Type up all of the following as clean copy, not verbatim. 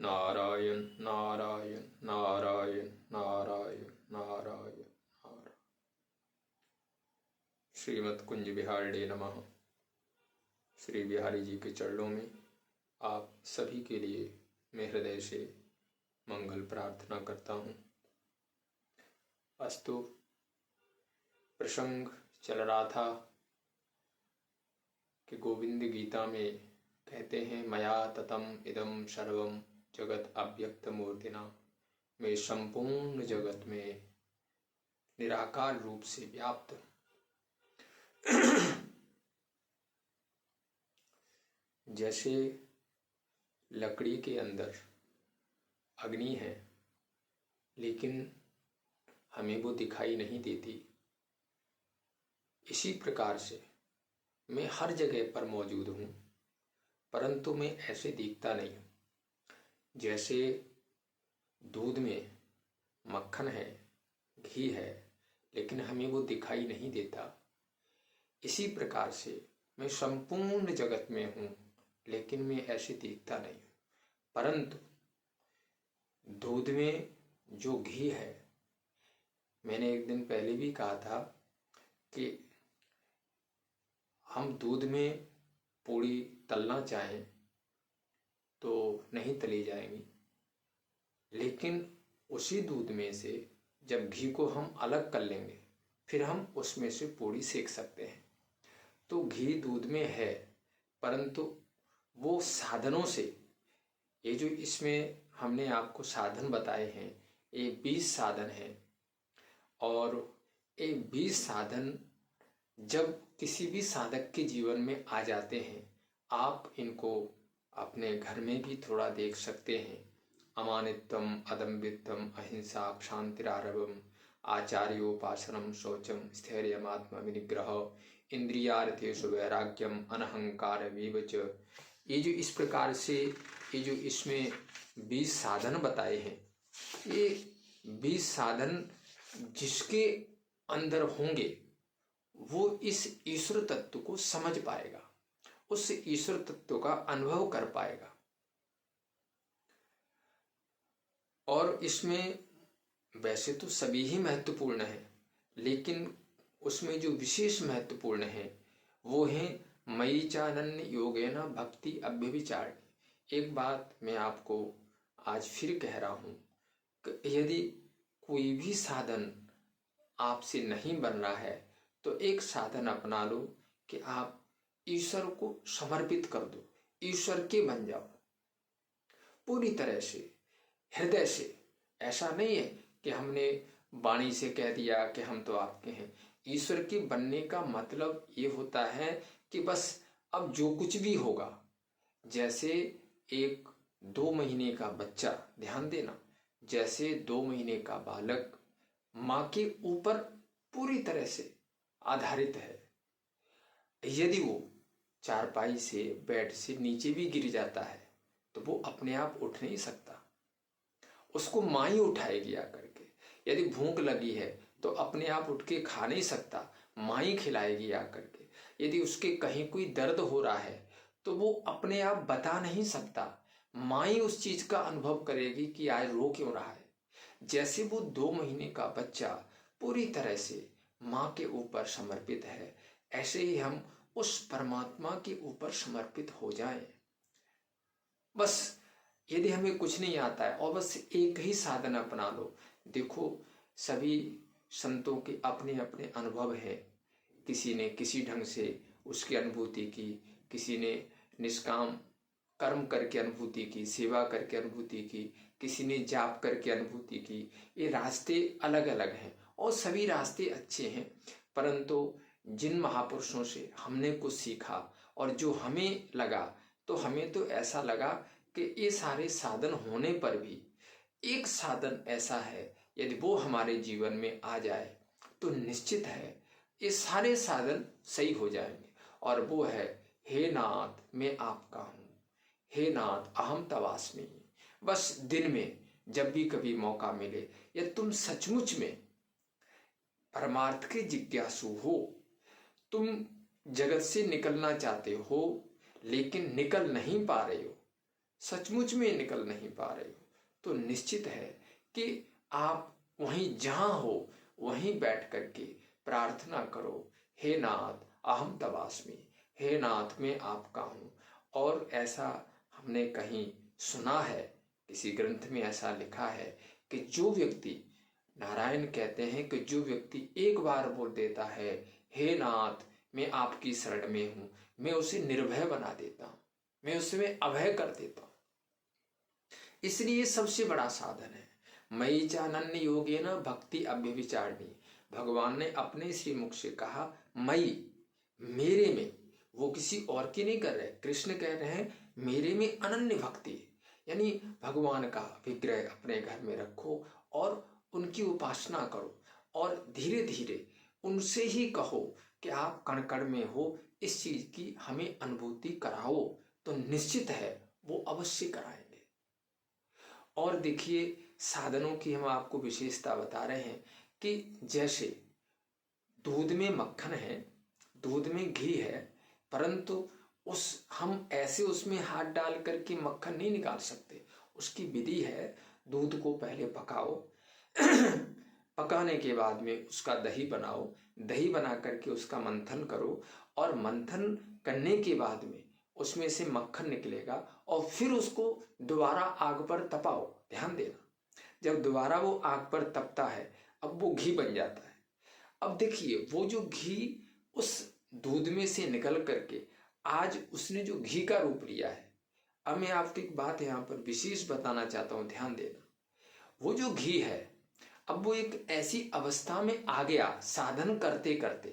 नारायण नारायण नारायण नारायण नारायण नारायण। श्रीमद् कुंज बिहारिणे नमः। श्री बिहारी जी के चरणों में आप सभी के लिए मैं हृदय से मंगल प्रार्थना करता हूँ। अस्तु प्रसंग चल रहा था कि गोविंद गीता में कहते हैं, मया ततम इदम सर्वम जगत अव्यक्त मूर्तिना, मैं संपूर्ण जगत में निराकार रूप से व्याप्त हूँ। जैसे लकड़ी के अंदर अग्नि है लेकिन हमें वो दिखाई नहीं देती, इसी प्रकार से मैं हर जगह पर मौजूद हूँ परंतु मैं ऐसे दिखता नहीं हूँ। जैसे दूध में मक्खन है, घी है, लेकिन हमें वो दिखाई नहीं देता, इसी प्रकार से मैं संपूर्ण जगत में हूँ लेकिन मैं ऐसे दिखता नहीं हूँ। परंतु दूध में जो घी है, मैंने एक दिन पहले भी कहा था कि हम दूध में पूड़ी तलना चाहें तो नहीं तली जाएंगी, लेकिन उसी दूध में से जब घी को हम अलग कर लेंगे फिर हम उसमें से पूड़ी सेक सकते हैं। तो घी दूध में है परंतु वो साधनों से, ये जो इसमें हमने आपको साधन बताए हैं, ये 20 साधन हैं और ये 20 साधन जब किसी भी साधक के जीवन में आ जाते हैं, आप इनको अपने घर में भी थोड़ा देख सकते हैं। अमानित्वम अदम्भित्वम अहिंसा क्षांतिरारवम आचार्योपासनम शौचम स्थैर्यमात्म विनिग्रह इंद्रियार्थेषु वैराग्यम अनहंकार विवच। ये जो इस प्रकार से ये जो इसमें 20 साधन बताए हैं, ये 20 साधन जिसके अंदर होंगे वो इस ईश्वर तत्व को समझ पाएगा, उस ईश्वर तत्व का अनुभव कर पाएगा। और इसमें वैसे तो सभी ही महत्वपूर्ण है, लेकिन उसमें जो विशेष महत्वपूर्ण है वो है मयि चानन्य योगेन भक्ति अव्यभिचारिणी। एक बात मैं आपको आज फिर कह रहा हूं कि यदि कोई भी साधन आपसे नहीं बन रहा है तो एक साधन अपना लो कि आप ईश्वर को समर्पित कर दो, ईश्वर के बन जाओ पूरी तरह से, हृदय से। ऐसा नहीं है कि हमने वाणी से कह दिया कि हम तो आपके हैं। ईश्वर के बनने का मतलब ये होता है कि बस अब जो कुछ भी होगा, जैसे एक 2 महीने का बच्चा, ध्यान देना, जैसे 2 महीने का बालक माँ के ऊपर पूरी तरह से आधारित है। यदि वो चारपाई से, बेड से नीचे भी गिर जाता है तो वो अपने आप उठ नहीं सकता, उसको माँ ही उठाएगी आकर के। यदि भूख लगी है तो अपने आप उठ के खा नहीं सकता, माँ ही खिलाएगी आकर के। यदि उसके कहीं कोई दर्द हो रहा है तो वो अपने आप बता नहीं सकता, माँ ही उस चीज का अनुभव करेगी कि आज रो क्यों रहा है। जैसे वो 2 महीने का बच्चा पूरी तरह से माँ के ऊपर समर्पित है, ऐसे ही हम उस परमात्मा के ऊपर समर्पित हो जाएं। बस यदि हमें कुछ नहीं आता है और बस एक ही साधन अपना लो। देखो, सभी संतों के अपने अपने अनुभव है। किसी ने किसी ढंग से उसकी अनुभूति की, किसी ने निष्काम कर्म करके अनुभूति की, सेवा करके अनुभूति की, किसी ने जाप करके अनुभूति की। ये रास्ते अलग अलग हैं और सभी रास्ते अच्छे हैं, परंतु जिन महापुरुषों से हमने कुछ सीखा और जो हमें लगा, तो हमें तो ऐसा लगा कि ये सारे साधन होने पर भी एक साधन ऐसा है, यदि वो हमारे जीवन में आ जाए तो निश्चित है ये सारे साधन सही हो जाएंगे। और वो है, हे नाथ मैं आपका हूं, हे नाथ अहम तवास्मि। बस दिन में जब भी कभी मौका मिले, या तुम सचमुच में परमार्थ के जिज्ञासु हो, तुम जगत से निकलना चाहते हो लेकिन निकल नहीं पा रहे हो, सचमुच में निकल नहीं पा रहे हो, तो निश्चित है कि आप वहीं जहां हो वहीं बैठ करके प्रार्थना करो, हे नाथ अहम तवास्मि, हे नाथ मैं आपका हूँ। और ऐसा हमने कहीं सुना है, किसी ग्रंथ में ऐसा लिखा है कि जो व्यक्ति, नारायण कहते हैं कि जो व्यक्ति एक बार बोल देता है हे नाथ मैं आपकी शरण में हूं, मैं उसे निर्भय बना देता हूं, मैं उसमें अभय कर देता हूं। इसलिए सबसे बड़ा साधन है मयि चानन्य योगेन भक्ति अव्यभिचारिणी। भगवान ने अपने श्रीमुख से कहा मयि, मेरे में, वो किसी और की नहीं कर रहे, कृष्ण कह रहे हैं मेरे में अनन्य भक्ति है। यानी भगवान का विग्रह अपने घर में रखो और उनकी उपासना करो और धीरे धीरे उनसे ही कहो कि आप कण कण में हो, इस चीज की हमें अनुभूति कराओ, तो निश्चित है वो अवश्य कराएंगे। और देखिए साधनों की हम आपको विशेषता बता रहे हैं कि जैसे दूध में मक्खन है, दूध में घी है, परंतु हम ऐसे उसमें हाथ डाल करके मक्खन नहीं निकाल सकते। उसकी विधि है, दूध को पहले पकाओ पकाने के बाद में उसका दही बनाओ, दही बना करके उसका मंथन करो और मंथन करने के बाद में उसमें से मक्खन निकलेगा और फिर उसको दोबारा आग पर तपाओ। ध्यान देना, जब दोबारा वो आग पर तपता है अब वो घी बन जाता है। अब देखिए वो जो घी उस दूध में से निकल करके आज उसने जो घी का रूप लिया है। अब मैं आपको एक बात यहाँ पर विशेष बताना चाहता हूँ, ध्यान देना। वो जो घी है अब वो एक ऐसी अवस्था में आ गया साधन करते करते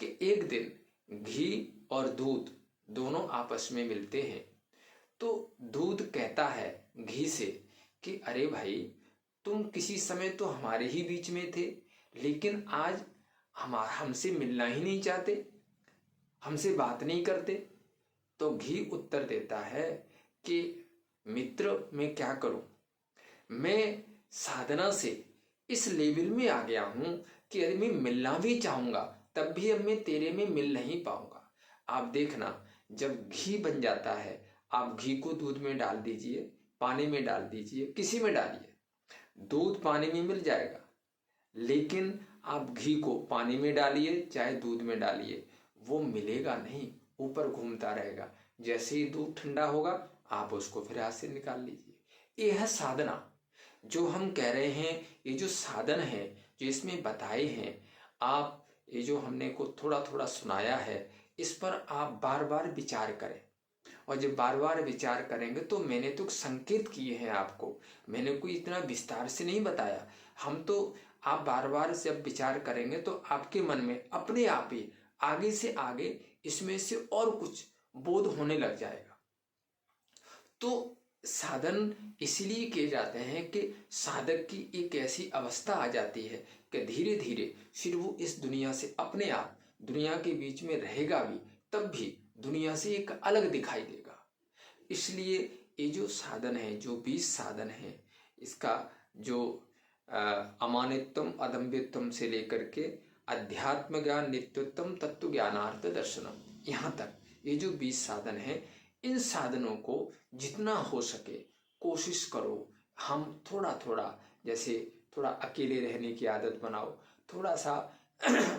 कि एक दिन घी और दूध दोनों आपस में मिलते हैं, तो दूध कहता है घी से कि अरे भाई तुम किसी समय तो हमारे ही बीच में थे, लेकिन आज हमसे मिलना ही नहीं चाहते, हमसे बात नहीं करते। तो घी उत्तर देता है कि मित्र मैं क्या करूं, मैं साधना से इस लेवल में आ गया हूं कि यदि मैं मिलना भी चाहूंगा तब भी अब मैं तेरे में मिल नहीं पाऊंगा। आप देखना जब घी बन जाता है, आप घी को दूध में डाल दीजिए, पानी में डाल दीजिए, किसी में डालिए, दूध पानी में मिल जाएगा। लेकिन आप घी को पानी में डालिए चाहे दूध में डालिए, वो मिलेगा नहीं, ऊपर घूमता रहेगा। जैसे ही दूध ठंडा होगा आप उसको फिर हाथ से निकाल लीजिए। ये है साधना। जो हम कह रहे हैं, ये जो साधन है जो इसमें बताए हैं, आप ये जो हमने को थोड़ा थोड़ा सुनाया है, इस पर आप बार बार विचार करें। और जब बार बार विचार करेंगे तो मैंने तो संकेत किए हैं आपको, मैंने कोई इतना विस्तार से नहीं बताया। हम तो आप बार बार जब विचार करेंगे तो आपके मन में अपने आप ही आगे से आगे इसमें से और कुछ बोध होने लग जाएगा। तो साधन इसलिए किए जाते हैं कि साधक की एक ऐसी अवस्था आ जाती है कि धीरे धीरे फिर वो इस दुनिया से अपने आप दुनिया के बीच में रहेगा भी, तब भी दुनिया से एक अलग दिखाई देगा। इसलिए ये जो साधन है, जो 20 साधन है, इसका जो अमानित्वम अदम्भित्वम से लेकर के अध्यात्म ज्ञान नित्योत्तम तत्व ज्ञानार्थ दर्शनम, यहाँ तक ये जो 20 साधन है, इन साधनों को जितना हो सके कोशिश करो। हम थोड़ा थोड़ा, जैसे थोड़ा अकेले रहने की आदत बनाओ, थोड़ा सा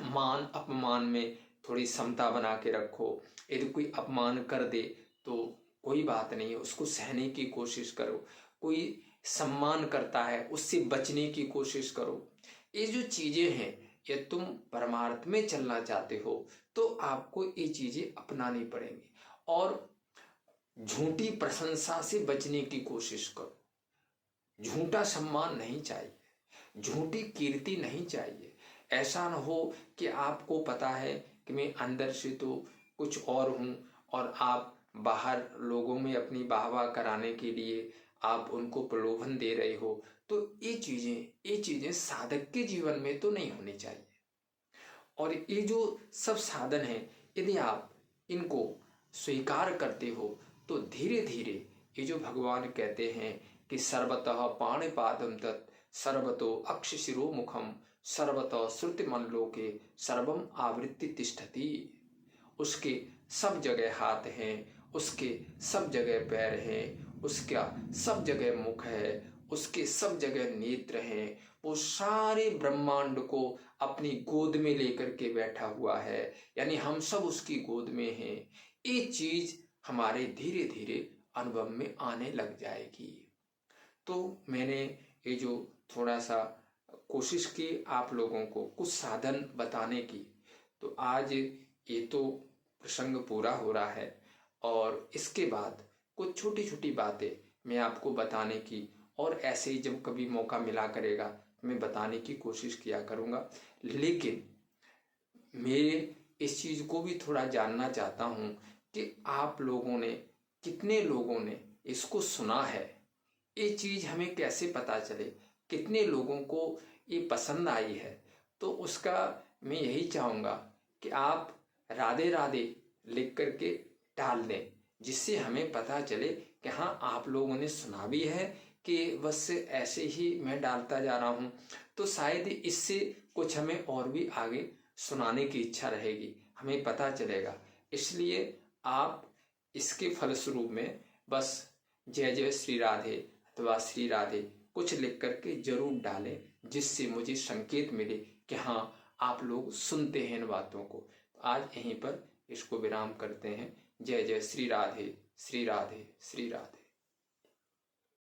मान अपमान में थोड़ी समता बना के रखो। यदि कोई अपमान कर दे तो कोई बात नहीं है, उसको सहने की कोशिश करो। कोई सम्मान करता है उससे बचने की कोशिश करो। ये जो चीजें हैं, ये तुम परमार्थ में चलना चाहते हो तो आपको ये चीजें अपनानी पड़ेंगी। और झूठी प्रशंसा से बचने की कोशिश करो। झूठा सम्मान नहीं चाहिए, झूठी कीर्ति नहीं चाहिए। ऐसा न हो कि आपको पता है कि मैं अंदर से तो कुछ और हूं और आप बाहर लोगों में अपनी वाहवाह कराने के लिए आप उनको प्रलोभन दे रहे हो। तो ये चीजें साधक के जीवन में तो नहीं होनी चाहिए। और ये जो सब साधन है, यदि आप इनको स्वीकार करते हो तो धीरे धीरे ये जो भगवान कहते हैं कि सर्वतः पाणिपादम तत् सर्वतो अक्ष शिरो मुखम सर्वतः श्रुति मन लोके सर्वम आवृत्ति तिष्ठति, उसके सब जगह हाथ हैं उसके सब जगह पैर हैं, उसका सब जगह मुख है, उसके सब जगह नेत्र हैं, वो सारे ब्रह्मांड को अपनी गोद में लेकर के बैठा हुआ है, यानी हम सब उसकी गोद में हैं। ये चीज हमारे धीरे धीरे अनुभव में आने लग जाएगी। तो मैंने ये जो थोड़ा सा कोशिश की आप लोगों को कुछ साधन बताने की, तो आज ये तो प्रसंग पूरा हो रहा है और इसके बाद कुछ छोटी छोटी बातें मैं आपको बताने की, और ऐसे ही जब कभी मौका मिला करेगा मैं बताने की कोशिश किया करूँगा। लेकिन मैं इस चीज़ को भी थोड़ा जानना चाहता हूँ कि आप लोगों ने, कितने लोगों ने इसको सुना है, ये चीज़ हमें कैसे पता चले, कितने लोगों को ये पसंद आई है। तो उसका मैं यही चाहूँगा कि आप राधे राधे लिख करके डाल दें, जिससे हमें पता चले कि हाँ आप लोगों ने सुना भी है, कि बस ऐसे ही मैं डालता जा रहा हूँ। तो शायद इससे कुछ हमें और भी आगे सुनाने की इच्छा रहेगी, हमें पता चलेगा। इसलिए आप इसके फलस्वरूप में बस जय जय श्री राधे अथवा श्री राधे कुछ लिख करके जरूर डालें, जिससे मुझे संकेत मिले कि हाँ आप लोग सुनते हैं इन बातों को। आज यहीं पर इसको विराम करते हैं। जय जय श्री राधे श्री राधे श्री राधे।